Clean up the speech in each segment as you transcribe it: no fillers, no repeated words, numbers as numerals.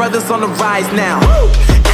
brothers on the rise now.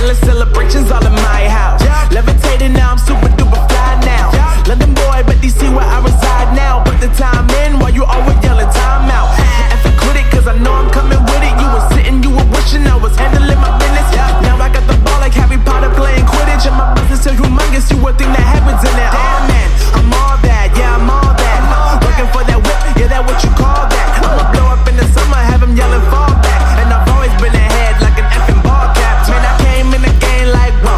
Endless celebrations all in my house. Levitating now, I'm super duper fly now. London boy, but DC where I reside now. Put the time in while you always yelling time out. And for quit it, cause I know I'm coming with it. You were sitting, you were wishing I was handling my business. Now I got the ball like Harry Potter playing Quidditch. And my business is humongous, you would think that happens in it. Oh man, I'm all that, yeah, I'm all that. Working for that whip, yeah, that what you call that. I'ma blow up in the summer, have them yelling fall back. And I've always been ahead like an effing ball cap. Man, I came in the game like, whoa.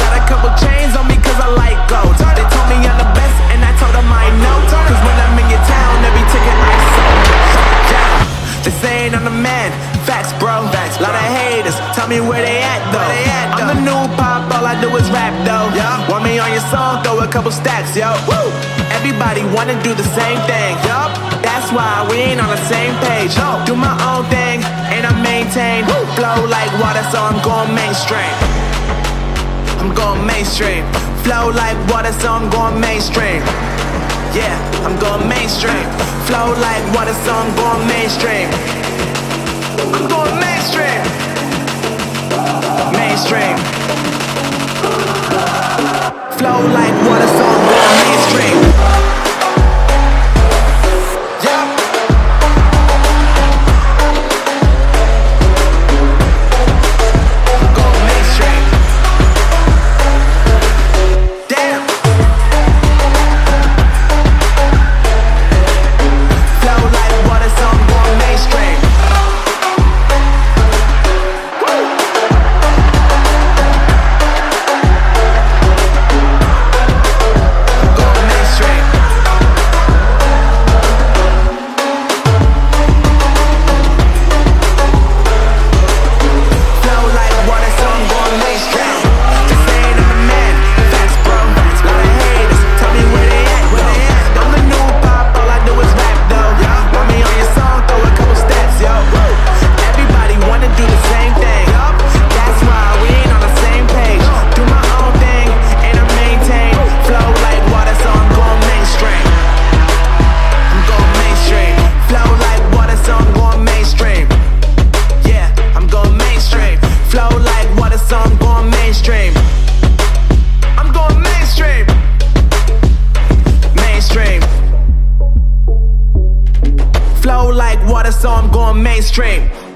Got a couple chains on me cause I like gold. They told me I'm the best and I told them I know. Cause when I'm in your town, every ticket I sold. Yeah, they saying I'm the man, facts bro. Lot of haters, tell me where they at though. I'm the new pop, all I do is rap though. Want me on your song, throw a couple stacks, yo. Woo! Everybody wanna do the same thing, yup. That's why we ain't on the same page. Do my own thing, and I maintain. Flow like water, so I'm going mainstream. I'm going mainstream. Flow like water, so I'm going mainstream. Yeah, I'm going mainstream. Flow like water, so I'm going mainstream. I'm going mainstream. Mainstream. Flow like water, so I'm going mainstream. Yeah. I'm going mainstream. Damn. Flow like water, so I'm going mainstream. Flow like water, so I'm going mainstream.